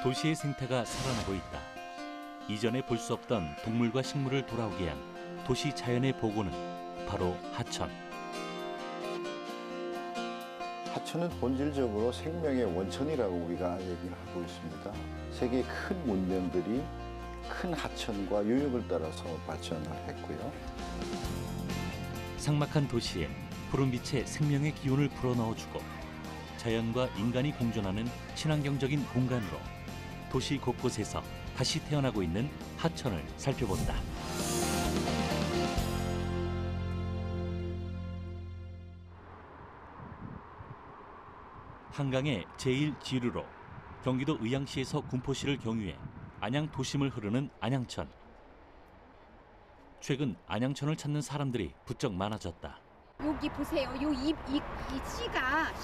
도시의 생태가 살아나고 있다. 이전에 볼 수 없던 동물과 식물을 돌아오게 한 도시 자연의 보고는 바로 하천. 하천은 본질적으로 생명의 원천이라고 우리가 얘기를 하고 있습니다. 세계의 큰 문명들이 큰 하천과 유역을 따라서 발전을 했고요. 삭막한 도시에 푸른빛의 생명의 기운을 불어넣어주고 자연과 인간이 공존하는 친환경적인 공간으로 도시 곳곳에서 다시 태어나고 있는 하천을 살펴본다. 한강의 제1지류로 경기도 의왕시에서 군포시를 경유해 안양 도심을 흐르는 안양천. 최근 안양천을 찾는 사람들이 부쩍 많아졌다. 여기 보세요. 이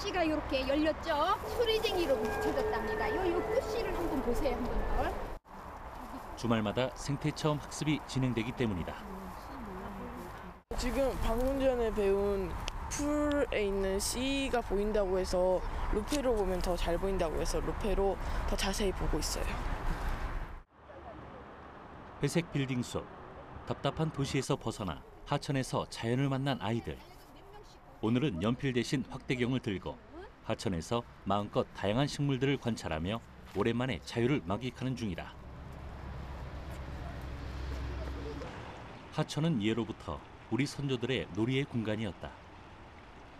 씨가 이렇게 열렸죠? 수리쟁이로 묻혀졌답니다. 요 꽃씨를 한번 보세요. 한번 더. 주말마다 생태체험 학습이 진행되기 때문이다. 지금 방금 전에 배운 풀에 있는 씨가 보인다고 해서 루페로 보면 더 잘 보인다고 해서 루페로 더 자세히 보고 있어요. 회색 빌딩 속 답답한 도시에서 벗어나 하천에서 자연을 만난 아이들. 오늘은 연필 대신 확대경을 들고 하천에서 마음껏 다양한 식물들을 관찰하며 오랜만에 자유를 만끽하는 중이다. 하천은 예로부터 우리 선조들의 놀이의 공간이었다.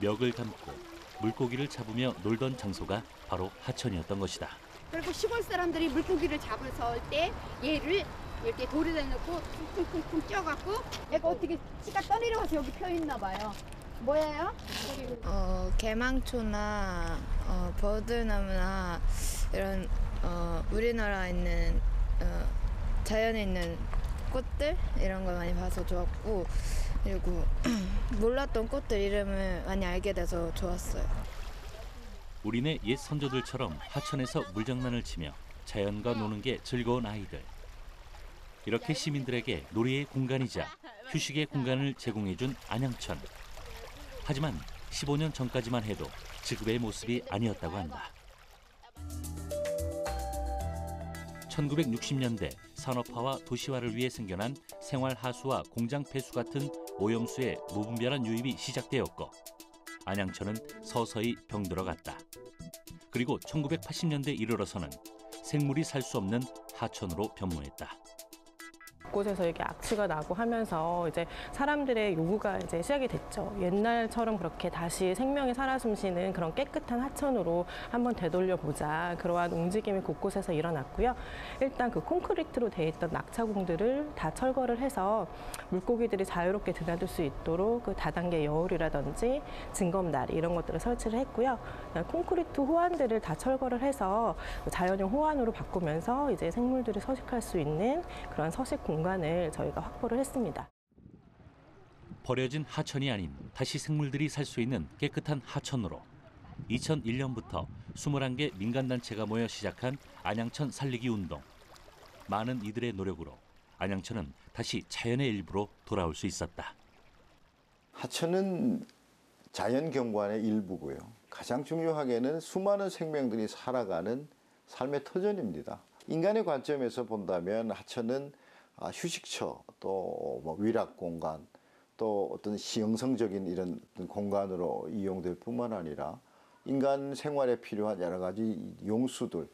멱을 감고 물고기를 잡으며 놀던 장소가 바로 하천이었던 것이다. 그리고 시골 사람들이 물고기를 잡아서 때 얘를 이렇게 돌에다 넣고 쿵쿵쿵 쪄갖고 얘가 어떻게 씨가 떠내려와서 여기 펴 있나 봐요. 뭐예요? 개망초나 버드나무나 이런 우리나라에 있는 자연에 있는 꽃들 이런 걸 많이 봐서 좋았고, 그리고 몰랐던 꽃들 이름을 많이 알게 돼서 좋았어요. 우리네 옛 선조들처럼 하천에서 물장난을 치며 자연과 노는 게 즐거운 아이들. 이렇게 시민들에게 놀이의 공간이자 휴식의 공간을 제공해준 안양천. 하지만 15년 전까지만 해도 지금의 모습이 아니었다고 한다. 1960년대 산업화와 도시화를 위해 생겨난 생활하수와 공장 폐수 같은 오염수의 무분별한 유입이 시작되었고 안양천은 서서히 병들어갔다. 그리고 1980년대 이르러서는 생물이 살 수 없는 하천으로 변모했다. 곳곳에서 이게 악취가 나고 하면서 이제 사람들의 요구가 이제 시작이 됐죠. 옛날처럼 그렇게 다시 생명이 살아 숨쉬는 그런 깨끗한 하천으로 한번 되돌려 보자. 그러한 움직임이 곳곳에서 일어났고요. 일단 그 콘크리트로 돼 있던 낙차공들을 다 철거를 해서 물고기들이 자유롭게 드나들 수 있도록 그 다단계 여울이라든지 징검다리 이런 것들을 설치를 했고요. 콘크리트 호환들을 다 철거를 해서 자연형 호환으로 바꾸면서 이제 생물들이 서식할 수 있는 그런 서식 공간을 저희가 확보를 했습니다. 버려진 하천이 아닌 다시 생물들이 살 수 있는 깨끗한 하천으로 2001년부터 21개 민간단체가 모여 시작한 안양천 살리기 운동. 많은 이들의 노력으로 안양천은 다시 자연의 일부로 돌아올 수 있었다. 하천은 자연경관의 일부고요. 가장 중요하게는 수많은 생명들이 살아가는 삶의 터전입니다. 인간의 관점에서 본다면 하천은 휴식처, 또 위락공간, 또 어떤 시형성적인 이런 공간으로 이용될 뿐만 아니라 인간 생활에 필요한 여러 가지 용수들,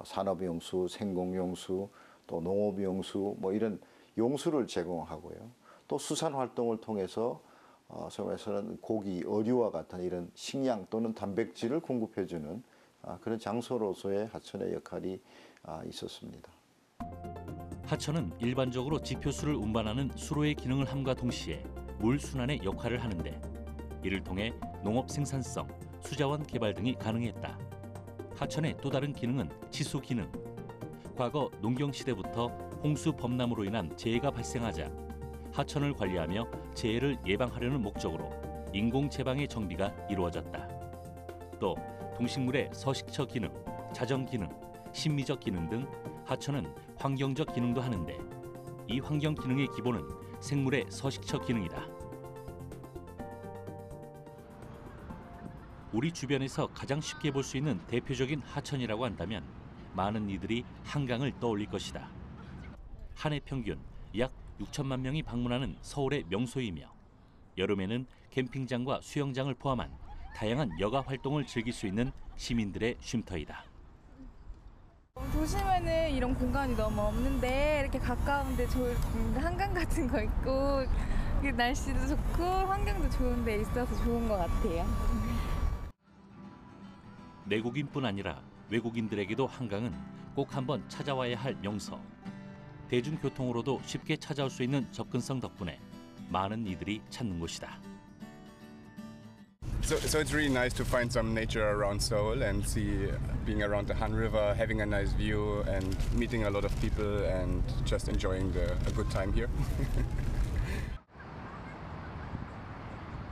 산업용수, 생공용수, 또 농업용수, 이런 용수를 제공하고요. 또 수산활동을 통해서 섬에서는 고기, 어류와 같은 이런 식량 또는 단백질을 공급해주는 그런 장소로서의 하천의 역할이 있었습니다. 하천은 일반적으로 지표수를 운반하는 수로의 기능을 함과 동시에 물 순환의 역할을 하는데 이를 통해 농업 생산성, 수자원 개발 등이 가능했다. 하천의 또 다른 기능은 치수 기능. 과거 농경 시대부터 홍수 범람으로 인한 재해가 발생하자 하천을 관리하며 재해를 예방하려는 목적으로 인공 제방의 정비가 이루어졌다. 또 동식물의 서식처 기능, 자정 기능, 심미적 기능 등 하천은 환경적 기능도 하는데 이 환경 기능의 기본은 생물의 서식처 기능이다. 우리 주변에서 가장 쉽게 볼 수 있는 대표적인 하천이라고 한다면 많은 이들이 한강을 떠올릴 것이다. 한 해 평균 약 6천만 명이 방문하는 서울의 명소이며 여름에는 캠핑장과 수영장을 포함한 다양한 여가 활동을 즐길 수 있는 시민들의 쉼터이다. 도심에는 이런 공간이 너무 없는데 이렇게 가까운데 좋을 한강 같은 거 있고 날씨도 좋고 환경도 좋은 데 있어서 좋은 것 같아요. 내국인뿐 아니라 외국인들에게도 한강은 꼭 한번 찾아와야 할 명소. 대중교통으로도 쉽게 찾아올 수 있는 접근성 덕분에 많은 이들이 찾는 곳이다. So it's really nice to find some nature around Seoul and see being around the Han River, having a nice view and meeting a lot of people and just enjoying a good time here.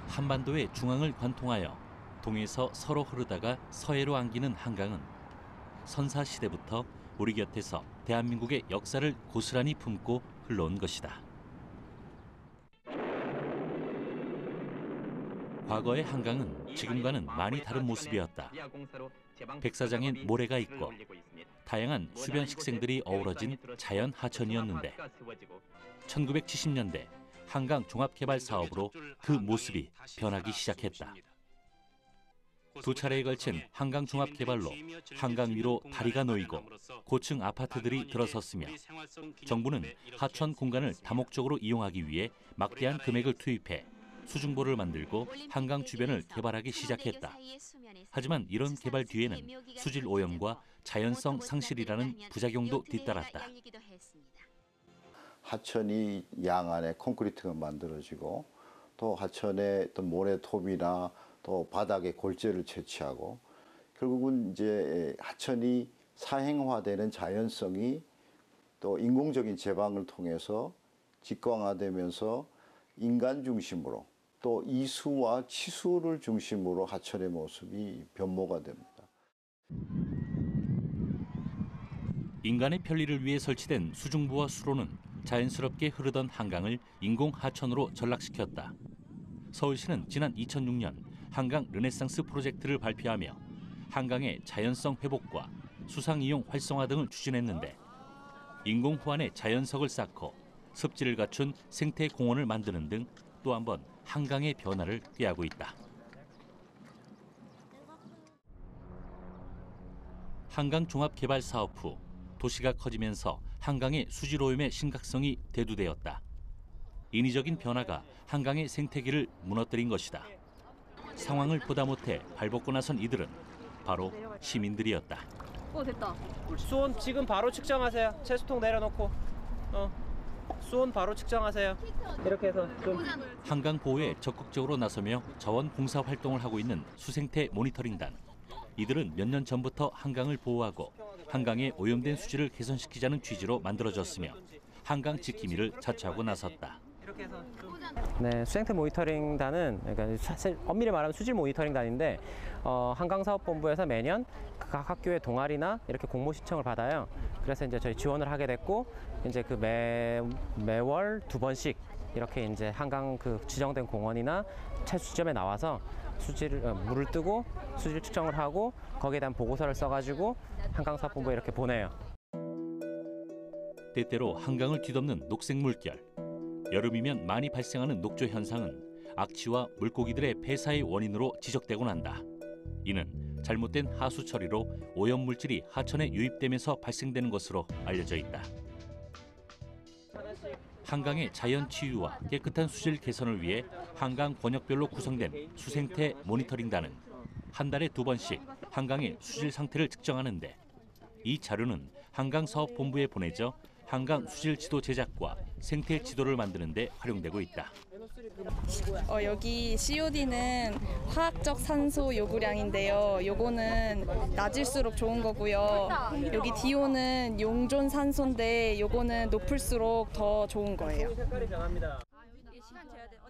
한반도의 중앙을 관통하여 동에서 서로 흐르다가 서해로 안기는 한강은 선사시대부터 우리 곁에서 대한민국의 역사를 고스란히 품고 흘러온 것이다. 과거의 한강은 지금과는 많이 다른 모습이었다. 백사장엔 모래가 있고 다양한 수변 식생들이 어우러진 자연 하천이었는데 1970년대 한강 종합개발 사업으로 그 모습이 변하기 시작했다. 두 차례에 걸친 한강 종합개발로 한강 위로 다리가 놓이고 고층 아파트들이 들어섰으며 정부는 하천 공간을 다목적으로 이용하기 위해 막대한 금액을 투입해 수중보를 만들고 한강 주변을 개발하기 시작했다. 하지만 이런 개발 뒤에는 수질 오염과 자연성 상실이라는 부작용도 뒤따랐다. 하천이 양안에 콘크리트가 만들어지고 또 하천에 어떤 모래톱이나 또 바닥에 골재를 채취하고 결국은 이제 하천이 사행화되는 자연성이 또 인공적인 제방을 통해서 직광화되면서 인간 중심으로 또 이수와 치수를 중심으로 하천의 모습이 변모가 됩니다. 인간의 편리를 위해 설치된 수중부와 수로는 자연스럽게 흐르던 한강을 인공 하천으로 전락시켰다. 서울시는 지난 2006년 한강 르네상스 프로젝트를 발표하며 한강의 자연성 회복과 수상 이용 활성화 등을 추진했는데 인공 호안에 자연석을 쌓고 습지를 갖춘 생태 공원을 만드는 등 또 한 번 한강의 변화를 꾀하고 있다. 한강 종합 개발 사업 후 도시가 커지면서 한강의 수질 오염의 심각성이 대두되었다. 인위적인 변화가 한강의 생태계를 무너뜨린 것이다. 상황을 보다 못해 발벗고 나선 이들은 바로 시민들이었다. 됐다. 수온 지금 바로 측정하세요. 채수통 내려놓고. 수온 바로 측정하세요. 이렇게 해서 좀 한강 보호에 적극적으로 나서며 자원 봉사 활동을 하고 있는 수생태 모니터링단. 이들은 몇 년 전부터 한강을 보호하고 한강의 오염된 수질을 개선시키자는 취지로 만들어졌으며 한강 지킴이를 자처하고 나섰다. 네, 수생태 모니터링단은 그러니까 사실 엄밀히 말하면 수질 모니터링단인데 한강사업본부에서 매년 각 학교의 동아리나 이렇게 공모 신청을 받아요. 그래서 이제 저희 지원을 하게 됐고 이제 그 매월 2번씩 이렇게 이제 한강 그 지정된 공원이나 채수지점에 나와서 물을 뜨고 수질 측정을 하고 거기에 대한 보고서를 써가지고 한강사업본부에 이렇게 보내요. 때때로 한강을 뒤덮는 녹색 물결. 여름이면 많이 발생하는 녹조 현상은 악취와 물고기들의 폐사의 원인으로 지적되곤 한다. 이는 잘못된 하수 처리로 오염 물질이 하천에 유입되면서 발생되는 것으로 알려져 있다. 한강의 자연 치유와 깨끗한 수질 개선을 위해 한강 권역별로 구성된 수생태 모니터링단은 한 달에 2번씩 한강의 수질 상태를 측정하는데 이 자료는 한강사업본부에 보내져 한강 수질 지도 제작과 생태 지도를 만드는 데 활용되고 있다. 여기 COD는 화학적 산소 요구량인데요. 요거는 낮을수록 좋은 거고요. 여기 DO는 용존 산소인데 요거는 높을수록 더 좋은 거예요.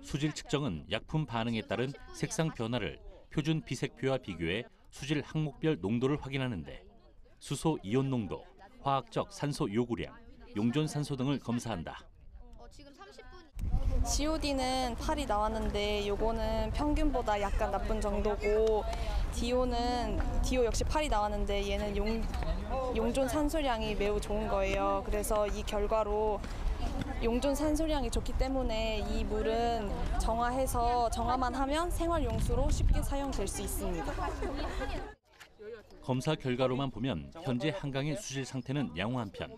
수질 측정은 약품 반응에 따른 색상 변화를 표준 비색표와 비교해 수질 항목별 농도를 확인하는데 수소 이온 농도, 화학적 산소 요구량, 용존 산소 등을 검사한다. 지금 30분. GOD는 8이 나왔는데 요거는 평균보다 약간 나쁜 정도고 디오 역시 8이 나왔는데 얘는 용존 산소량이 매우 좋은 거예요. 그래서 이 결과로 용존 산소량이 좋기 때문에 이 물은 정화만 하면 생활용수로 쉽게 사용될 수 있습니다. 검사 결과로만 보면 현재 한강의 수질 상태는 양호한 편.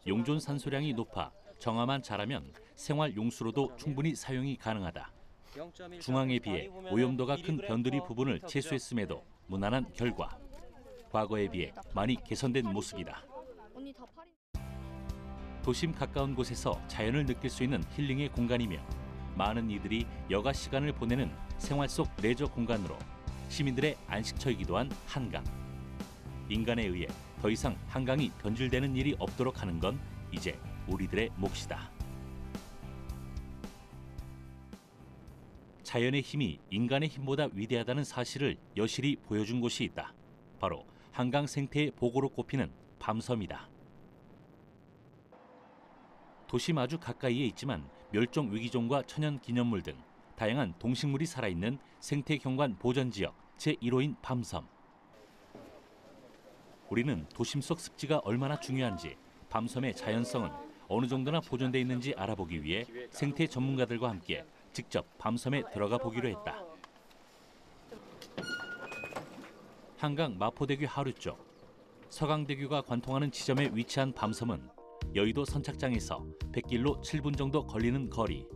용존 산소량이 높아 정화만 잘하면 생활 용수로도 충분히 사용이 가능하다. 중앙에 비해 오염도가 큰 변두리 부분을 채소했음에도 무난한 결과. 과거에 비해 많이 개선된 모습이다. 도심 가까운 곳에서 자연을 느낄 수 있는 힐링의 공간이며 많은 이들이 여가 시간을 보내는 생활 속 레저 공간으로 시민들의 안식처이기도 한 한강. 인간에 의해 더 이상 한강이 변질되는 일이 없도록 하는 건 이제 우리들의 몫이다. 자연의 힘이 인간의 힘보다 위대하다는 사실을 여실히 보여준 곳이 있다. 바로 한강 생태의 보고로 꼽히는 밤섬이다. 도심 아주 가까이에 있지만 멸종 위기종과 천연기념물 등 다양한 동식물이 살아있는 생태경관 보전지역 제1호인 밤섬. 우리는 도심 속 습지가 얼마나 중요한지 밤섬의 자연성은 어느 정도나 보존돼 있는지 알아보기 위해 생태 전문가들과 함께 직접 밤섬에 들어가 보기로 했다. 한강 마포대교 하류 쪽 서강대교가 관통하는 지점에 위치한 밤섬은 여의도 선착장에서 100길로 7분 정도 걸리는 거리.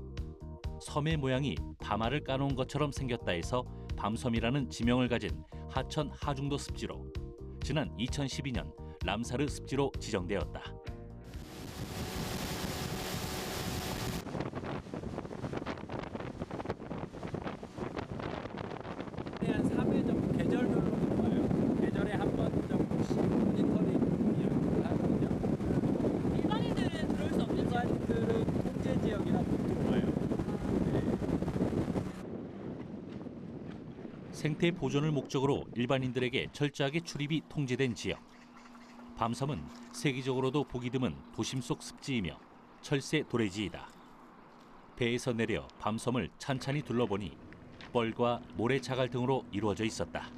섬의 모양이 밤알을 까놓은 것처럼 생겼다 해서 밤섬이라는 지명을 가진 하천 하중도 습지로 지난 2012년 람사르 습지로 지정되었다. 한 3회 정도 계절별로 높아요. 계절에 한 번 정도씩 모니터링을 하거든요. 일반인들은 들어올 수 없는 일반인들은 통제 지역이라 못 들어와요. 생태 보존을 목적으로 일반인들에게 철저하게 출입이 통제된 지역. 밤섬은 세계적으로도 보기 드문 도심 속 습지이며 철새 도래지이다. 배에서 내려 밤섬을 찬찬히 둘러보니 뻘과 모래 자갈 등으로 이루어져 있었다.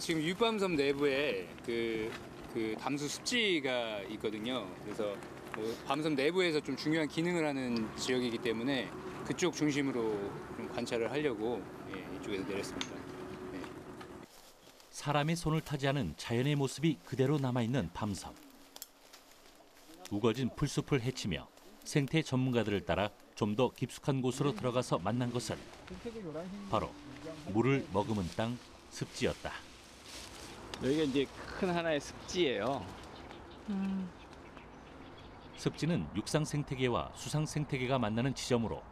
지금 유밤섬 내부에 그 담수 습지가 있거든요. 그래서 밤섬 내부에서 좀 중요한 기능을 하는 지역이기 때문에 그쪽 중심으로 좀 관찰을 하려고 이쪽에서 내렸습니다. 네. 사람의 손을 타지 않은 자연의 모습이 그대로 남아있는 밤섬. 우거진 풀숲을 헤치며 생태 전문가들을 따라 좀 더 깊숙한 곳으로 들어가서 만난 것은 바로 물을 머금은 땅 습지였다. 여기가 이제 큰 하나의 습지예요. 습지는 육상 생태계와 수상 생태계가 만나는 지점으로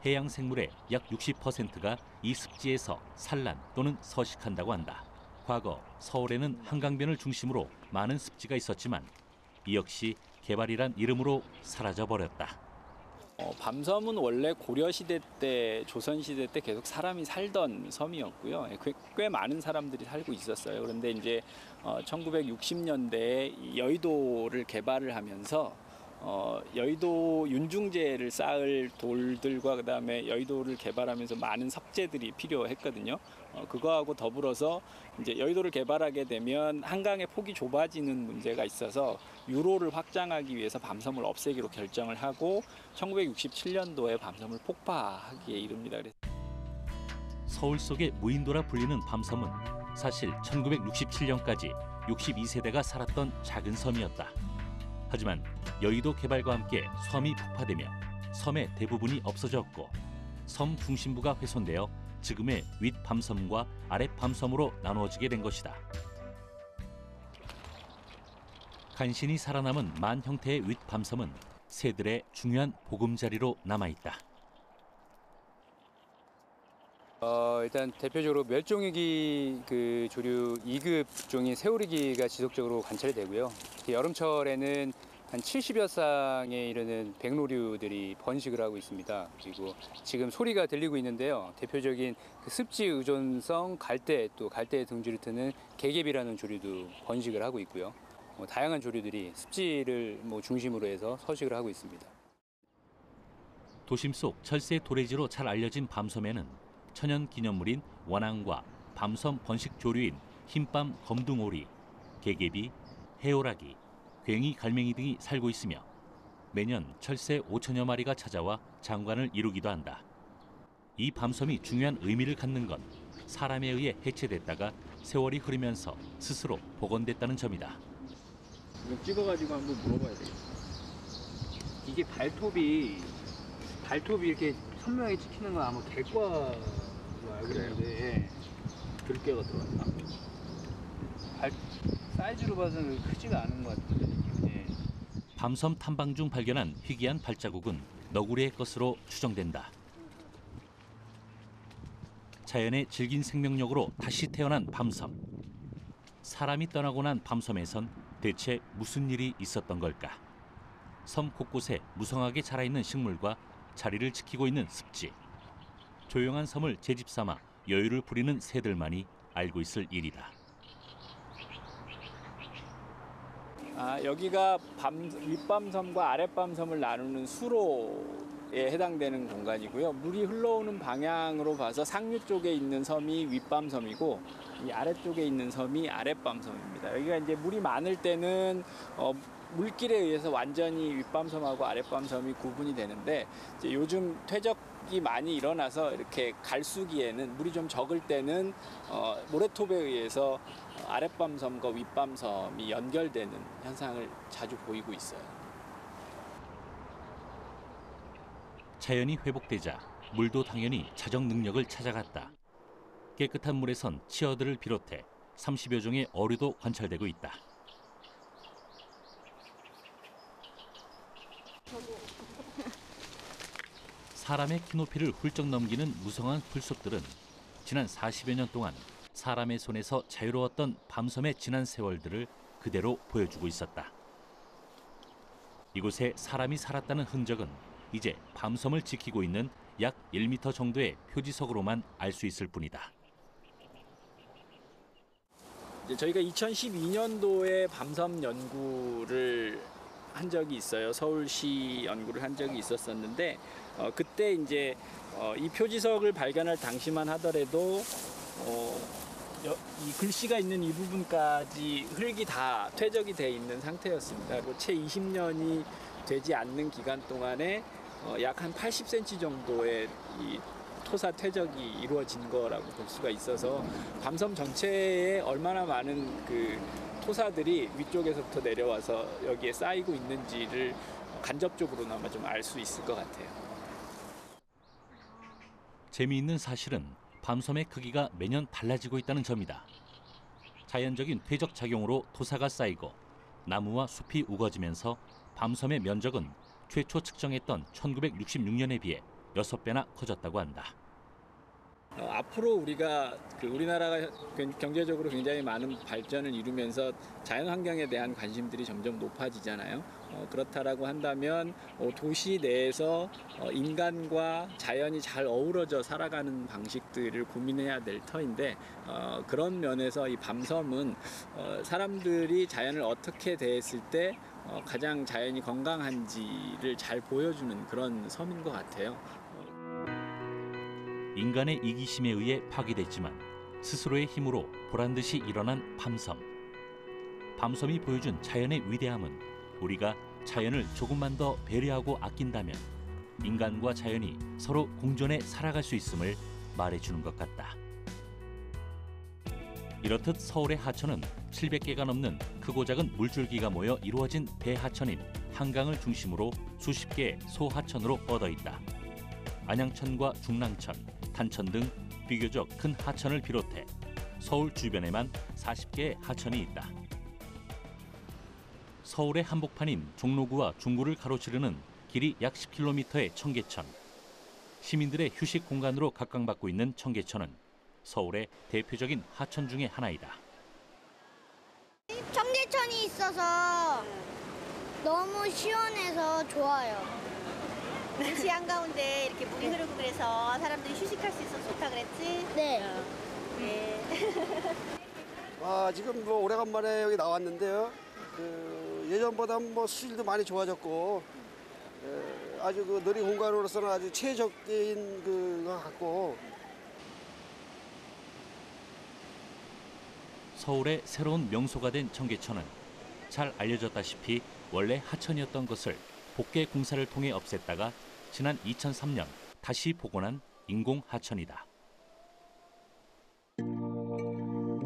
해양 생물의 약 60%가 이 습지에서 산란 또는 서식한다고 한다. 과거 서울에는 한강변을 중심으로 많은 습지가 있었지만 이 역시 개발이란 이름으로 사라져버렸다. 밤섬은 원래 고려시대 때, 조선시대 때 계속 사람이 살던 섬이었고요. 꽤 많은 사람들이 살고 있었어요. 그런데 이제 1960년대에 여의도를 개발을 하면서 여의도 윤중제를 쌓을 돌들과 그다음에 여의도를 개발하면서 많은 석재들이 필요했거든요. 그거하고 더불어서 이제 여의도를 개발하게 되면 한강의 폭이 좁아지는 문제가 있어서 유로를 확장하기 위해서 밤섬을 없애기로 결정을 하고 1967년도에 밤섬을 폭파하기에 이릅니다. 서울 속의 무인도라 불리는 밤섬은 사실 1967년까지 62세대가 살았던 작은 섬이었다. 하지만 여의도 개발과 함께 섬이 폭파되며 섬의 대부분이 없어졌고 섬 중심부가 훼손되어 지금의 윗밤섬과 아랫밤섬으로 나누어지게 된 것이다. 간신히 살아남은 만 형태의 윗밤섬은 새들의 중요한 보금자리로 남아있다. 일단 대표적으로 멸종위기 조류 2급 종인 새오리기가 지속적으로 관찰이 되고요. 특히 여름철에는 한 70여 쌍에 이르는 백로류들이 번식을 하고 있습니다. 그리고 지금 소리가 들리고 있는데요. 대표적인 습지 의존성 갈대, 또 갈대의 둥지를 트는 개개비라는 조류도 번식을 하고 있고요. 다양한 조류들이 습지를 중심으로 해서 서식을 하고 있습니다. 도심 속 철새 도래지로 잘 알려진 밤섬에는 천연 기념물인 원앙과 밤섬 번식 조류인 흰밤 검둥오리, 개개비, 해오라기, 괭이 갈맹이 등이 살고 있으며 매년 철새 5천여 마리가 찾아와 장관을 이루기도 한다. 이 밤섬이 중요한 의미를 갖는 건 사람에 의해 해체됐다가 세월이 흐르면서 스스로 복원됐다는 점이다. 이거 찍어가지고 한번 물어봐야 되겠다. 이게 발톱이 이렇게 선명하게 찍히는 건 아마 객과로 알고 있는데 들깨가 들어왔나? 사이즈로 봐서는 크지가 않은 것 같은데. 밤섬 탐방 중 발견한 희귀한 발자국은 너구리의 것으로 추정된다. 자연의 질긴 생명력으로 다시 태어난 밤섬. 사람이 떠나고 난 밤섬에선 대체 무슨 일이 있었던 걸까? 섬 곳곳에 무성하게 자라있는 식물과 자리를 지키고 있는 습지. 조용한 섬을 제집 삼아 여유를 부리는 새들만이 알고 있을 일이다. 여기가 윗밤섬과 아랫밤섬을 나누는 수로에 해당되는 공간이고요. 물이 흘러오는 방향으로 봐서 상류 쪽에 있는 섬이 윗밤섬이고 이 아래쪽에 있는 섬이 아랫밤섬입니다. 여기가 이제 물이 많을 때는 물길에 의해서 완전히 윗밤섬하고 아랫밤섬이 구분이 되는데 이제 요즘 퇴적이 많이 일어나서 이렇게 갈수기에는 물이 좀 적을 때는 모래톱에 의해서 아랫밤섬과 윗밤섬이 연결되는 현상을 자주 보이고 있어요. 자연이 회복되자 물도 당연히 자정 능력을 찾아갔다. 깨끗한 물에선 치어들을 비롯해 30여 종의 어류도 관찰되고 있다. 사람의 키높이를 훌쩍 넘기는 무성한 풀숲들은 지난 40여 년 동안 사람의 손에서 자유로웠던 밤섬의 지난 세월들을 그대로 보여주고 있었다. 이곳에 사람이 살았다는 흔적은 이제 밤섬을 지키고 있는 약 1m 정도의 표지석으로만 알 수 있을 뿐이다. 이제 저희가 2012년도에 밤섬 연구를 한 적이 있어요. 서울시 연구를 한 적이 있었었는데 그때 이제 이 표지석을 발견할 당시만 하더라도 이 글씨가 있는 이 부분까지 흙이 다 퇴적이 돼 있는 상태였습니다. 그리고 채 20년이 되지 않는 기간 동안에 약 한 80cm 정도의 이 토사 퇴적이 이루어진 거라고 볼 수가 있어서 밤섬 전체에 얼마나 많은 그 토사들이 위쪽에서부터 내려와서 여기에 쌓이고 있는지를 간접적으로나마 좀 알 수 있을 것 같아요. 재미있는 사실은 밤섬의 크기가 매년 달라지고 있다는 점이다. 자연적인 퇴적 작용으로 토사가 쌓이고 나무와 숲이 우거지면서 밤섬의 면적은 최초 측정했던 1966년에 비해 6배나 커졌다고 한다. 앞으로 우리가 우리나라가 경제적으로 굉장히 많은 발전을 이루면서 자연환경에 대한 관심들이 점점 높아지잖아요. 그렇다라고 한다면 도시 내에서 인간과 자연이 잘 어우러져 살아가는 방식들을 고민해야 될 터인데 그런 면에서 이 밤섬은 사람들이 자연을 어떻게 대했을 때 가장 자연이 건강한지를 잘 보여주는 그런 섬인 것 같아요. 인간의 이기심에 의해 파괴됐지만 스스로의 힘으로 보란듯이 일어난 밤섬. 밤섬이 보여준 자연의 위대함은 우리가 자연을 조금만 더 배려하고 아낀다면 인간과 자연이 서로 공존해 살아갈 수 있음을 말해주는 것 같다. 이렇듯 서울의 하천은 700개가 넘는 크고 작은 물줄기가 모여 이루어진 대하천인 한강을 중심으로 수십 개의 소하천으로 뻗어 있다. 안양천과 중랑천, 탄천 등 비교적 큰 하천을 비롯해 서울 주변에만 40개의 하천이 있다. 서울의 한복판인 종로구와 중구를 가로지르는 길이 약 10km의 청계천. 시민들의 휴식 공간으로 각광받고 있는 청계천은 서울의 대표적인 하천 중의 하나이다. 청계천이 있어서 너무 시원해서 좋아요. 도시 한가운데 이렇게 물이 흐르고 그래서 사람들이 휴식할 수 있어서 좋다 그랬지? 네. 네. 지금 오래간만에 여기 나왔는데요. 예전보다 뭐 수질도 많이 좋아졌고 아주 그 놀이 공간으로서는 아주 최적인 것 같고. 서울의 새로운 명소가 된 청계천은 잘 알려졌다시피 원래 하천이었던 것을 복개 공사를 통해 없앴다가 지난 2003년 다시 복원한 인공 하천이다.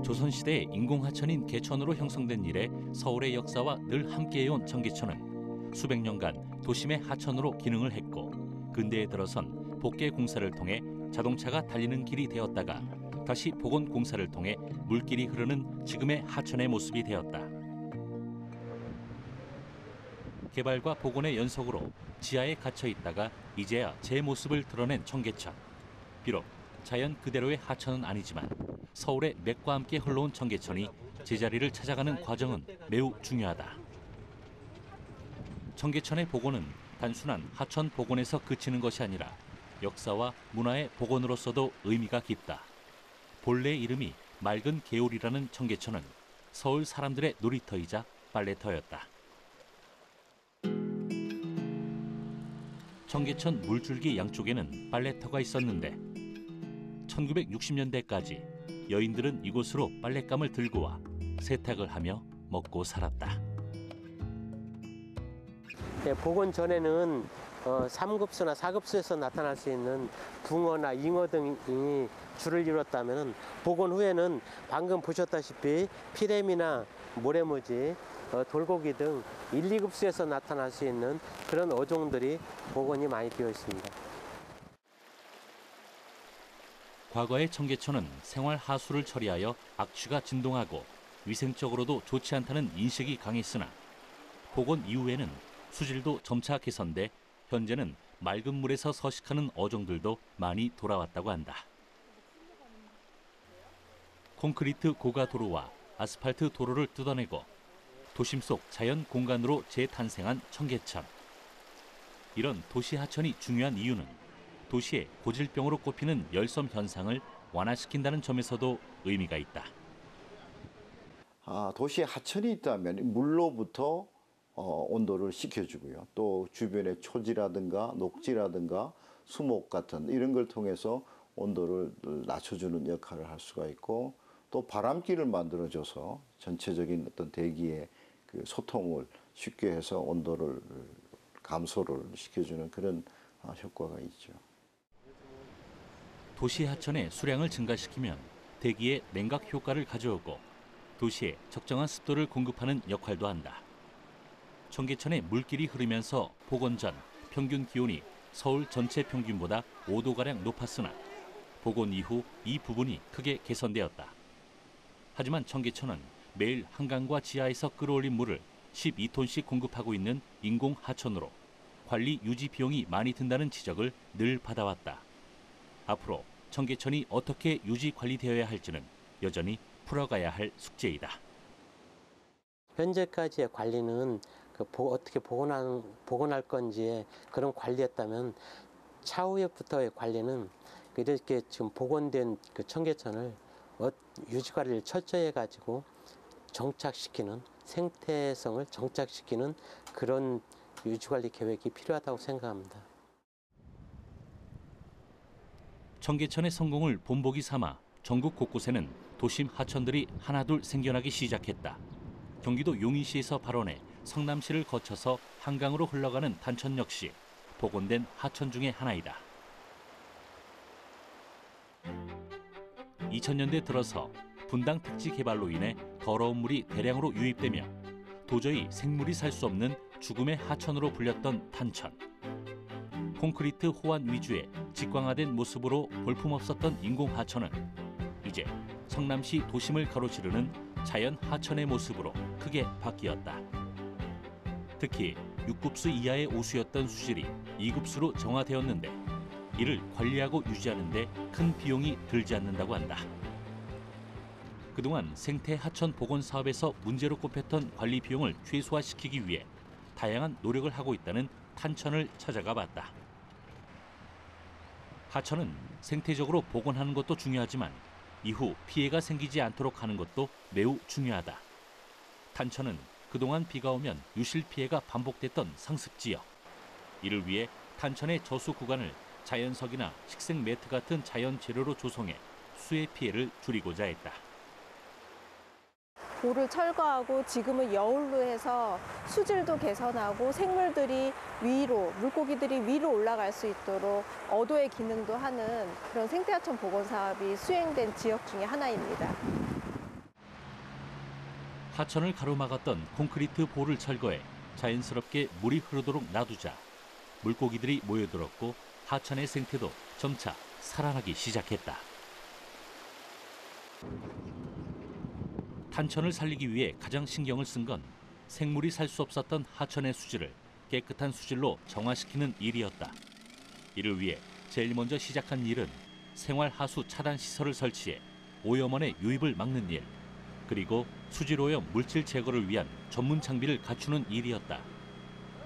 조선시대의 인공 하천인 개천으로 형성된 이래 서울의 역사와 늘 함께해온 청계천은 수백 년간 도심의 하천으로 기능을 했고 근대에 들어선 복개 공사를 통해 자동차가 달리는 길이 되었다가 다시 복원 공사를 통해 물길이 흐르는 지금의 하천의 모습이 되었다. 개발과 복원의 연속으로 지하에 갇혀 있다가 이제야 제 모습을 드러낸 청계천. 비록 자연 그대로의 하천은 아니지만 서울의 맥과 함께 흘러온 청계천이 제자리를 찾아가는 과정은 매우 중요하다. 청계천의 복원은 단순한 하천 복원에서 그치는 것이 아니라 역사와 문화의 복원으로서도 의미가 깊다. 본래 이름이 맑은 개울이라는 청계천은 서울 사람들의 놀이터이자 빨래터였다. 청계천 물줄기 양쪽에는 빨래터가 있었는데 1960년대까지 여인들은 이곳으로 빨랫감을 들고 와 세탁을 하며 먹고 살았다. 복원 전에는 3급수나 4급수에서 나타날 수 있는 붕어나 잉어 등이 줄을 이뤘다면 복원 후에는 방금 보셨다시피 피레미나 모래무지, 돌고기 등 1, 2급수에서 나타날 수 있는 그런 어종들이 복원이 많이 되어 있습니다. 과거의 청계천은 생활 하수를 처리하여 악취가 진동하고 위생적으로도 좋지 않다는 인식이 강했으나 복원 이후에는 수질도 점차 개선돼 현재는 맑은 물에서 서식하는 어종들도 많이 돌아왔다고 한다. 콘크리트 고가 도로와 아스팔트 도로를 뜯어내고 도심 속 자연 공간으로 재탄생한 청계천. 이런 도시 하천이 중요한 이유는 도시의 고질병으로 꼽히는 열섬 현상을 완화시킨다는 점에서도 의미가 있다. 도시에 하천이 있다면 물로부터 온도를 식혀주고요. 또 주변의 초지라든가 녹지라든가 수목 같은 이런 걸 통해서 온도를 낮춰주는 역할을 할 수가 있고 또 바람길을 만들어줘서 전체적인 어떤 대기의 그 소통을 쉽게 해서 온도를 감소를 시켜주는 그런 효과가 있죠. 도시 하천의 수량을 증가시키면 대기의 냉각 효과를 가져오고 도시에 적정한 습도를 공급하는 역할도 한다. 청계천의 물길이 흐르면서 복원 전 평균 기온이 서울 전체 평균보다 5도가량 높았으나 복원 이후 이 부분이 크게 개선되었다. 하지만 청계천은 매일 한강과 지하에서 끌어올린 물을 12톤씩 공급하고 있는 인공 하천으로 관리 유지 비용이 많이 든다는 지적을 늘 받아왔다. 앞으로 청계천이 어떻게 유지 관리되어야 할지는 여전히 풀어가야 할 숙제이다. 현재까지의 관리는 어떻게 복원할 건지에 그런 관리였다면 차후에부터의 관리는 이렇게 지금 복원된 그 청계천을 유지 관리를 철저히 해가지고 정착시키는 생태성을 정착시키는 그런 유지 관리 계획이 필요하다고 생각합니다. 청계천의 성공을 본보기 삼아 전국 곳곳에는 도심 하천들이 하나둘 생겨나기 시작했다. 경기도 용인시에서 발원해 성남시를 거쳐서 한강으로 흘러가는 탄천 역시 복원된 하천 중의 하나이다. 2000년대 들어서 분당 택지 개발로 인해 더러운 물이 대량으로 유입되며 도저히 생물이 살 수 없는 죽음의 하천으로 불렸던 탄천. 콘크리트 호환 위주의 직광화된 모습으로 볼품없었던 인공 하천은 이제 성남시 도심을 가로지르는 자연 하천의 모습으로 크게 바뀌었다. 특히 6급수 이하의 오수였던 수질이 2급수로 정화되었는데 이를 관리하고 유지하는 데 큰 비용이 들지 않는다고 한다. 그동안 생태 하천 복원 사업에서 문제로 꼽혔던 관리 비용을 최소화시키기 위해 다양한 노력을 하고 있다는 탄천을 찾아가 봤다. 하천은 생태적으로 복원하는 것도 중요하지만 이후 피해가 생기지 않도록 하는 것도 매우 중요하다. 탄천은 그 그동안 비가 오면 유실 피해가 반복됐던 상습 지역. 이를 위해 탄천의 저수 구간을 자연석이나 식생 매트 같은 자연 재료로 조성해 수해 피해를 줄이고자 했다. 보를 철거하고 지금은 여울로 해서 수질도 개선하고 생물들이 위로, 물고기들이 위로 올라갈 수 있도록 어도의 기능도 하는 그런 생태하천 복원 사업이 수행된 지역 중에 하나입니다. 하천을 가로막았던 콘크리트 보를 철거해 자연스럽게 물이 흐르도록 놔두자 물고기들이 모여들었고 하천의 생태도 점차 살아나기 시작했다. 탄천을 살리기 위해 가장 신경을 쓴 건 생물이 살 수 없었던 하천의 수질을 깨끗한 수질로 정화시키는 일이었다. 이를 위해 제일 먼저 시작한 일은 생활하수 차단 시설을 설치해 오염원의 유입을 막는 일, 그리고 수질 오염 물질 제거를 위한 전문 장비를 갖추는 일이었다.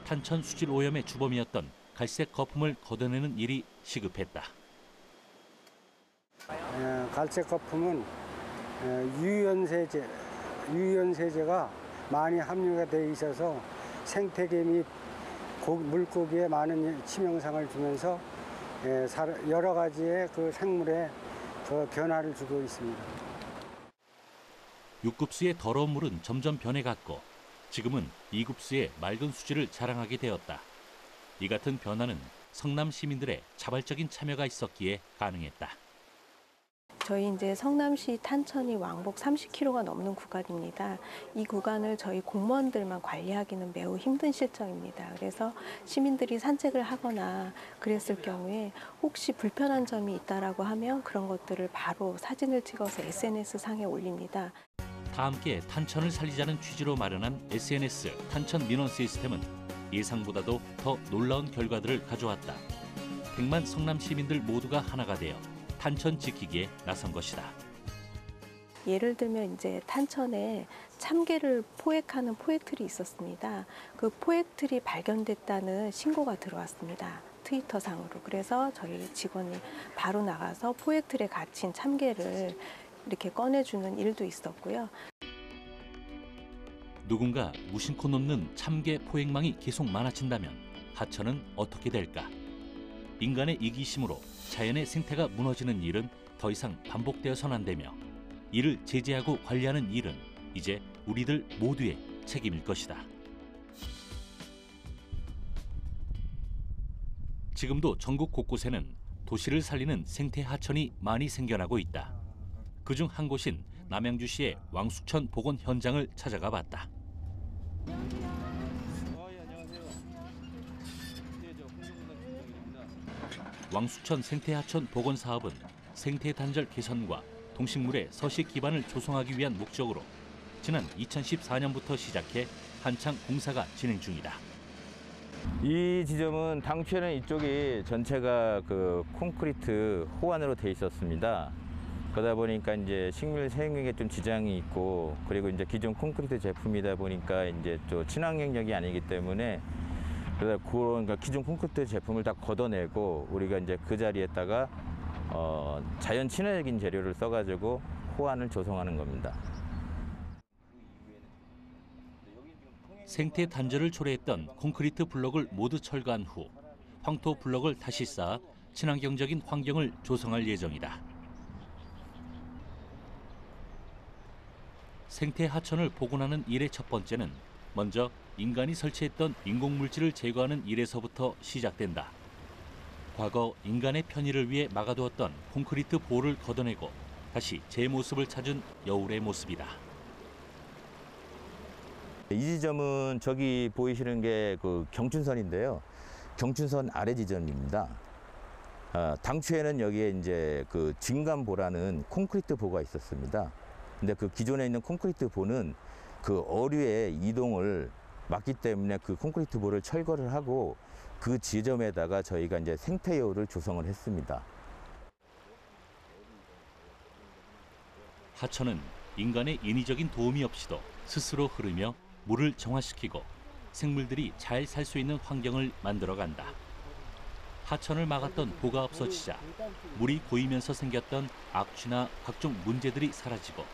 탄천 수질 오염의 주범이었던 갈색 거품을 걷어내는 일이 시급했다. 갈색 거품은 유연세제가 많이 함유가 돼 있어서 생태계 및 물고기에 많은 치명상을 주면서 여러 가지의 그 생물에 그 변화를 주고 있습니다. 육급수의 더러운 물은 점점 변해갔고 지금은 2급수의 맑은 수질을 자랑하게 되었다. 이 같은 변화는 성남 시민들의 자발적인 참여가 있었기에 가능했다. 저희 이제 성남시 탄천이 왕복 30km가 넘는 구간입니다. 이 구간을 저희 공무원들만 관리하기는 매우 힘든 실정입니다. 그래서 시민들이 산책을 하거나 그랬을 경우에 혹시 불편한 점이 있다라고 하면 그런 것들을 바로 사진을 찍어서 SNS상에 올립니다. 다 함께 탄천을 살리자는 취지로 마련한 SNS 탄천 민원 시스템은 예상보다도 더 놀라운 결과들을 가져왔다. 100만 성남 시민들 모두가 하나가 되어 탄천 지키기에 나선 것이다. 예를 들면 이제 탄천에 참개를 포획하는 포획틀이 있었습니다. 그 포획틀이 발견됐다는 신고가 들어왔습니다. 트위터상으로. 그래서 저희 직원이 바로 나가서 포획틀에 갇힌 참개를 이렇게 꺼내주는 일도 있었고요. 누군가 무심코 놓는 참개 포획망이 계속 많아진다면 하천은 어떻게 될까? 인간의 이기심으로 자연의 생태가 무너지는 일은 더 이상 반복되어서는 안 되며 이를 제재하고 관리하는 일은 이제 우리들 모두의 책임일 것이다. 지금도 전국 곳곳에는 도시를 살리는 생태 하천이 많이 생겨나고 있다. 그중 한 곳인 남양주시의 왕숙천 복원 현장을 찾아가 봤다. 왕숙천 생태하천 복원 사업은 생태 단절 개선과 동식물의 서식 기반을 조성하기 위한 목적으로 지난 2014년부터 시작해 한창 공사가 진행 중이다. 이 지점은 당초에는 이쪽이 전체가 그 콘크리트 호환으로 돼 있었습니다. 그러다 보니까 이제 식물 생육에 좀 지장이 있고 그리고 이제 기존 콘크리트 제품이다 보니까 이제 또 친환경력이 아니기 때문에 그래서 그런 기존 콘크리트 제품을 다 걷어내고 우리가 이제 그 자리에다가 자연 친화적인 재료를 써가지고 호환을 조성하는 겁니다. 생태 단절을 초래했던 콘크리트 블록을 모두 철거한 후 황토 블록을 다시 쌓아 친환경적인 환경을 조성할 예정이다. 생태 하천을 복원하는 일의 첫 번째는 먼저 인간이 설치했던 인공물질을 제거하는 일에서부터 시작된다. 과거 인간의 편의를 위해 막아두었던 콘크리트 보를 걷어내고 다시 제 모습을 찾은 여울의 모습이다. 이 지점은 저기 보이시는 게 그 경춘선인데요. 경춘선 아래 지점입니다. 당초에는 여기에 이제 그 진감보라는 콘크리트 보가 있었습니다. 근데 그 기존에 있는 콘크리트 보는 그 어류의 이동을 막기 때문에 그 콘크리트 보를 철거를 하고 그 지점에다가 저희가 이제 생태여울을 조성을 했습니다. 하천은 인간의 인위적인 도움이 없이도 스스로 흐르며 물을 정화시키고 생물들이 잘 살 수 있는 환경을 만들어간다. 하천을 막았던 보가 없어지자 물이 고이면서 생겼던 악취나 각종 문제들이 사라지고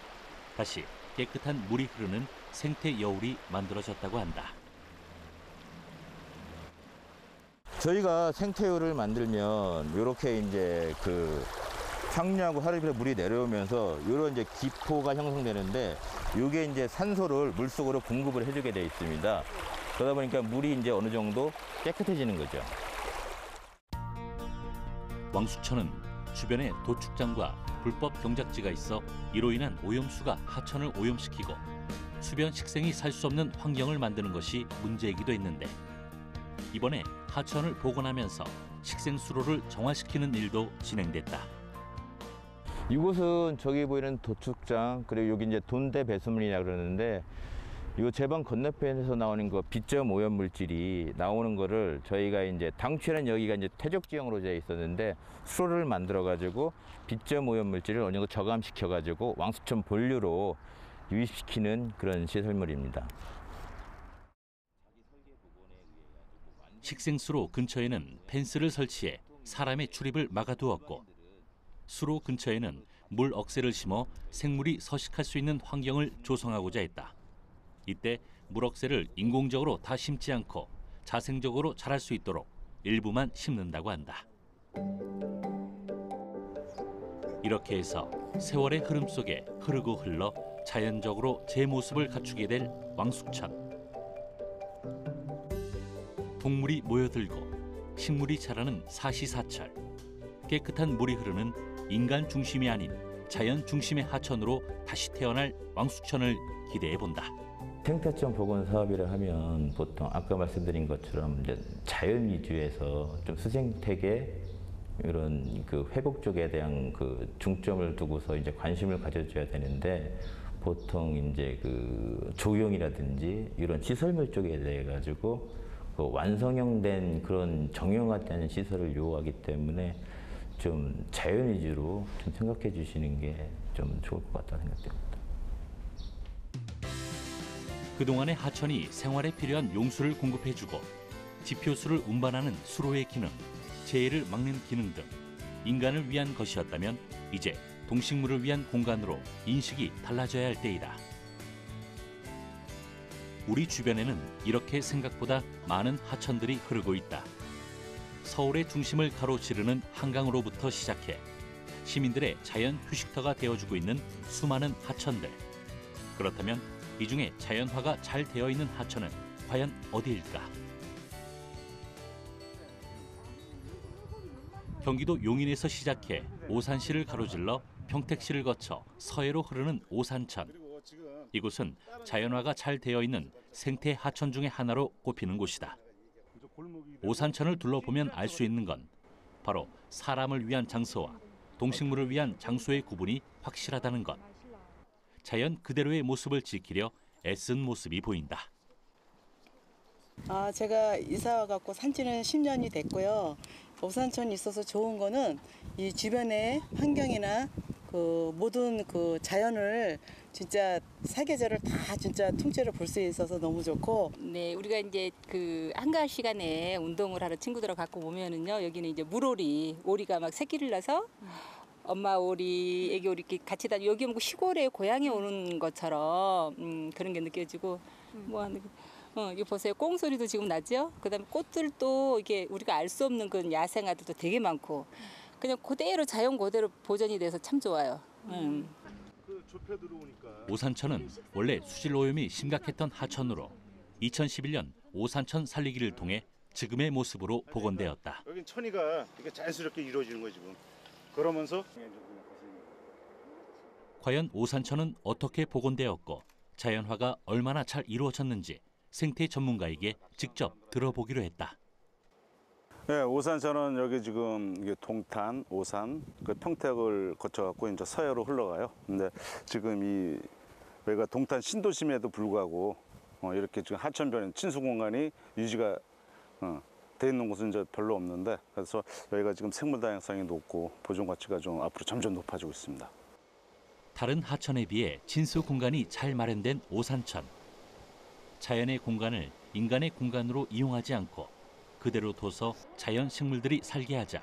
다시 깨끗한 물이 흐르는 생태 여울이 만들어졌다고 한다. 저희가 생태여울을 만들면 이렇게 이제 그 상류하고 하류에서 물이 내려오면서 이런 이제 기포가 형성되는데 이게 이제 산소를 물속으로 공급을 해주게 돼 있습니다. 그러다 보니까 물이 이제 어느 정도 깨끗해지는 거죠. 왕수천은 주변에 도축장과 불법 경작지가 있어 이로 인한 오염수가 하천을 오염시키고 수변 식생이 살 수 없는 환경을 만드는 것이 문제이기도 했는데 이번에 하천을 복원하면서 식생 수로를 정화시키는 일도 진행됐다. 이곳은 저기 보이는 도축장 그리고 여기 이제 돈대 배수물이라 그러는데 이 제방 건너편에서 나오는 거 비점 오염 물질이 나오는 거를 저희가 이제 당초에는 여기가 이제 퇴적 지형으로 되어 있었는데 수로를 만들어 가지고 비점 오염 물질을 어느 정도 저감시켜 가지고 왕수천 본류로 유입시키는 그런 시설물입니다. 식생수로 근처에는 펜스를 설치해 사람의 출입을 막아두었고 수로 근처에는 물 억새를 심어 생물이 서식할 수 있는 환경을 조성하고자 했다. 이때 물 억새를 인공적으로 다 심지 않고 자생적으로 자랄 수 있도록 일부만 심는다고 한다. 이렇게 해서 세월의 흐름 속에 흐르고 흘러 자연적으로 제 모습을 갖추게 될 왕수천. 동물이 모여들고 식물이 자라는 사시사철. 깨끗한 물이 흐르는 인간 중심이 아닌 자연 중심의 하천으로 다시 태어날 왕수천을 기대해 본다. 생태천 복원 사업이라 하면 보통 아까 말씀드린 것처럼 이제 자연 위주에서 좀 수생태계 이런 그 회복 쪽에 대한 그 중점을 두고서 이제 관심을 가져줘야 되는데 보통 이제 그 조형이라든지 이런 시설물 쪽에 대해 가지고 그 완성형된 그런 정형화된 시설을 요구하기 때문에 좀 자연 위주로 좀 생각해 주시는 게 좀 좋을 것 같다는 생각됩니다. 그동안의 하천이 생활에 필요한 용수를 공급해주고 지표수를 운반하는 수로의 기능, 재해를 막는 기능 등 인간을 위한 것이었다면 이제 동식물을 위한 공간으로 인식이 달라져야 할 때이다. 우리 주변에는 이렇게 생각보다 많은 하천들이 흐르고 있다. 서울의 중심을 가로지르는 한강으로부터 시작해 시민들의 자연 휴식터가 되어주고 있는 수많은 하천들. 그렇다면 이 중에 자연화가 잘 되어 있는 하천은 과연 어디일까? 경기도 용인에서 시작해 오산시를 가로질러 평택시를 거쳐 서해로 흐르는 오산천. 이곳은 자연화가 잘 되어 있는 생태 하천 중의 하나로 꼽히는 곳이다. 오산천을 둘러보면 알 수 있는 건 바로 사람을 위한 장소와 동식물을 위한 장소의 구분이 확실하다는 것. 자연 그대로의 모습을 지키려 애쓴 모습이 보인다. 제가 이사 와갖고 산지는 10년이 됐고요. 오산천이 있어서 좋은 거는 이 주변의 환경이나 그 모든 그 자연을 진짜 사계절을 다 진짜 통째로 볼 수 있어서 너무 좋고. 네, 우리가 이제 그 한가할 시간에 운동을 하러 친구들하고 갖고 오면은요, 여기는 이제 물오리, 오리가 막 새끼를 낳아서 엄마 오리, 애기 오리 이렇게 같이 다니. 여기 오면 시골에 고향에 오는 것처럼 그런 게 느껴지고 뭐 하는. 이거 보세요. 꽁 소리도 지금 나죠? 그다음에 꽃들도 이게 우리가 알 수 없는 그런 야생아들도 되게 많고 그냥 그대로 자연 그대로 보존이 돼서 참 좋아요. 오산천은 원래 수질 오염이 심각했던 하천으로 2011년 오산천 살리기를 통해 지금의 모습으로 복원되었다. 여긴 천이가 이렇게 자연스럽게 이루어지는 거지 지금. 그러면서 과연 오산천은 어떻게 복원되었고 자연화가 얼마나 잘 이루어졌는지 생태 전문가에게 직접 들어보기로 했다. 네, 오산천은 여기 지금 이게 동탄, 오산, 그 평택을 거쳐갖고 이제 서해로 흘러가요. 근데 지금 이 여기가 동탄 신도심에도 불구하고 이렇게 지금 하천변에 친수 공간이 유지가 돼 있는 곳은 이제 별로 없는데 그래서 여기가 지금 생물 다양성이 높고 보존 가치가 좀 앞으로 점점 높아지고 있습니다. 다른 하천에 비해 친수 공간이 잘 마련된 오산천. 자연의 공간을 인간의 공간으로 이용하지 않고 그대로 둬서 자연 식물들이 살게 하자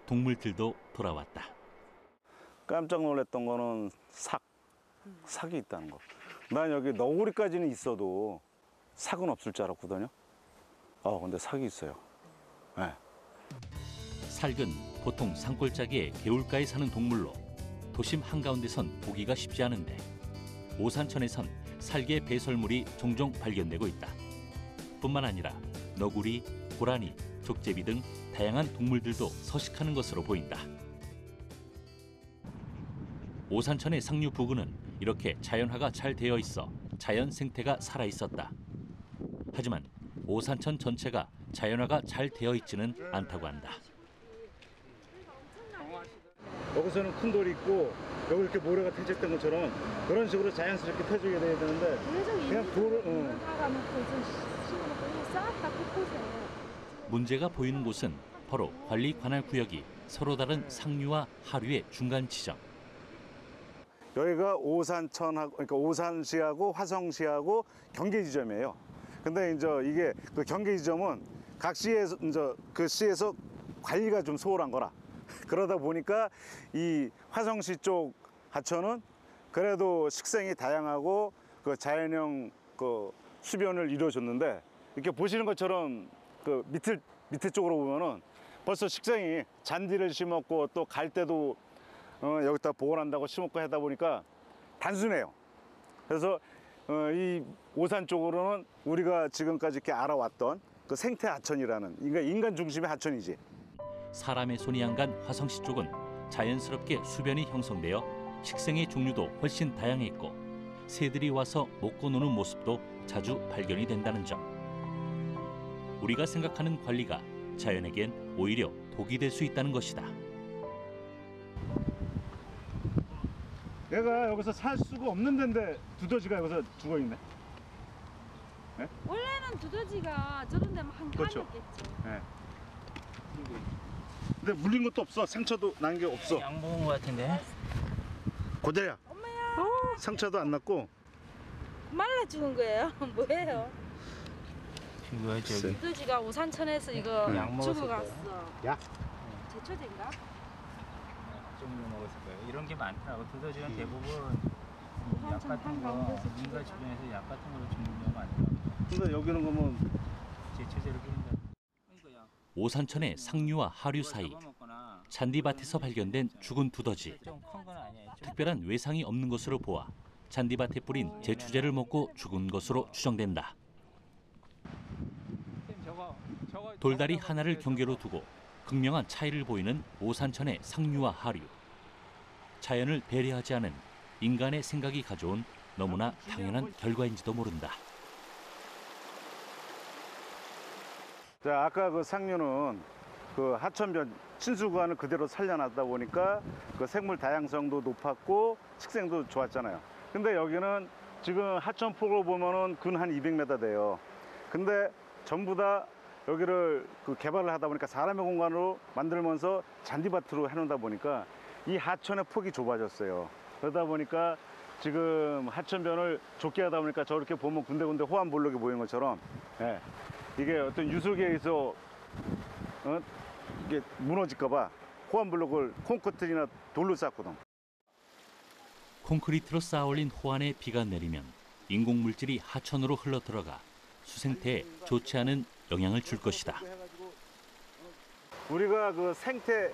동물들도 돌아왔다. 깜짝 놀랐던 거는 삭이 있다는 거. 난 여기 너구리까지는 있어도 삭은 없을 줄 알았거든요. 근데 삭이 있어요. 네. 살은 보통 산골짜기에 개울가에 사는 동물로 도심 한가운데선 보기가 쉽지 않은데 오산천에선 살개 배설물이 종종 발견되고 있다. 뿐만 아니라 너구리, 고라니, 족제비 등 다양한 동물들도 서식하는 것으로 보인다. 오산천의 상류 부근은 이렇게 자연화가 잘 되어 있어 자연 생태가 살아 있었다. 하지만 오산천 전체가 자연화가 잘 되어 있지는 않다고 한다. 여기서는 큰 돌이 있고 여기 이렇게 모래가 퇴적된 것처럼 그런 식으로 자연스럽게 퇴적이 돼야 되는데 그냥 돌을 문제가 보이는 곳은 바로 관리 관할 구역이 서로 다른 상류와 하류의 중간 지점. 여기가 오산천하고 그러니까 오산시하고 화성시하고 경계 지점이에요. 근데 이제 이게 그 경계 지점은 각 시에서 이제 그 시에서 관리가 좀 소홀한 거라. 그러다 보니까 이 화성시 쪽 하천은 그래도 식생이 다양하고 그 자연형 그 수변을 이루어줬는데 이렇게 보시는 것처럼 그 밑에 쪽으로 보면은 벌써 식생이 잔디를 심었고 또 갈대도 여기다 보관한다고 심었고 하다 보니까 단순해요. 그래서 이 오산 쪽으로는 우리가 지금까지 이렇게 알아왔던 그 생태 하천이라는 그러니까 인간 중심의 하천이지. 사람의 손이 안 간 화성시 쪽은 자연스럽게 수변이 형성되어 식생의 종류도 훨씬 다양했고 새들이 와서 먹고 노는 모습도 자주 발견이 된다는 점. 우리가 생각하는 관리가 자연에겐 오히려 독이 될 수 있다는 것이다. 내가 여기서 살 수가 없는 데인데 두더지가 여기서 죽어 있네. 네? 원래는 두더지가 저런 데만 한칸이었겠죠. 네. 근데 물린 것도 없어. 상처도 난 게 없어. 약 먹은 것 같은데. 고자야. 엄마야. 상처도 안 났고. 말라 죽은 거예요? 뭐예요? 이거 저기. 두더지가 오산천에서 이거 약 먹었을 죽어갔어. 약? 제초제인가? 좀 먹었을 거예요. 이런 게 많더라고. 두더지는 대부분 약 같은 거, 인가 주변에서 약 같은 거를 주는 경우가 많더라고. 근데 여기는 그러면 제초제를 뿌린다. 오산천의 상류와 하류 사이 잔디밭에서 발견된 죽은 두더지. 특별한 외상이 없는 것으로 보아 잔디밭에 뿌린 제초제를 먹고 죽은 것으로 추정된다. 돌다리 하나를 경계로 두고 극명한 차이를 보이는 오산천의 상류와 하류. 자연을 배려하지 않은 인간의 생각이 가져온 너무나 당연한 결과인지도 모른다. 자, 아까 그 상류는 그 하천변 친수구간을 그대로 살려놨다 보니까 그 생물 다양성도 높았고 식생도 좋았잖아요. 근데 여기는 지금 하천폭으로 보면은 근 한 200m 돼요. 근데 전부 다 여기를 그 개발을 하다 보니까 사람의 공간으로 만들면서 잔디밭으로 해놓다 보니까 이 하천의 폭이 좁아졌어요. 그러다 보니까 지금 하천변을 좁게 하다 보니까 저렇게 보면 군데군데 호암볼록이 보이는 것처럼 예. 이게 어떤 유속에 의해서 이게 무너질까봐 호암블록을 콘크리트나 돌로 쌓거든. 콘크리트로 쌓아올린 호안에 비가 내리면 인공물질이 하천으로 흘러들어가 수생태에 좋지 않은 영향을 줄 것이다. 우리가 그 생태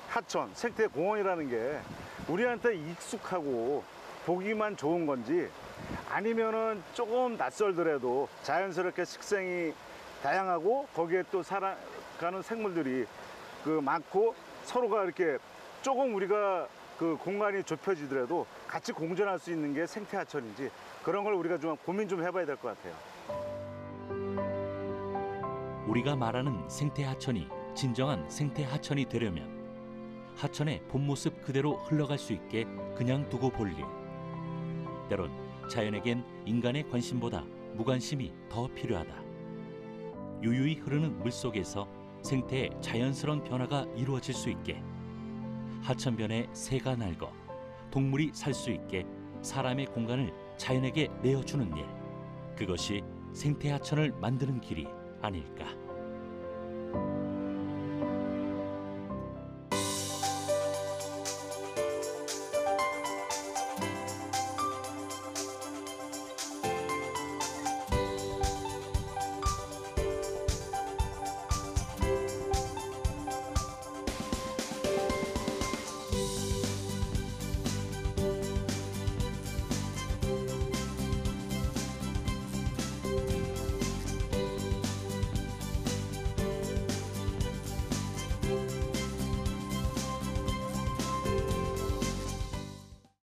하천, 생태 공원이라는 게 우리한테 익숙하고 보기만 좋은 건지 아니면은 조금 낯설더라도 자연스럽게 식생이 다양하고 거기에 또 살아가는 생물들이 그 많고 서로가 이렇게 조금 우리가 그 공간이 좁혀지더라도 같이 공존할 수 있는 게 생태 하천인지 그런 걸 우리가 좀 고민 좀 해봐야 될 것 같아요. 우리가 말하는 생태 하천이 진정한 생태 하천이 되려면 하천의 본 모습 그대로 흘러갈 수 있게 그냥 두고 볼 일. 때론 자연에겐 인간의 관심보다 무관심이 더 필요하다. 유유히 흐르는 물 속에서 생태의 자연스러운 변화가 이루어질 수 있게 하천변에 새가 날고 동물이 살 수 있게 사람의 공간을 자연에게 내어주는 일. 그것이 생태 하천을 만드는 길이 아닐까. 있다.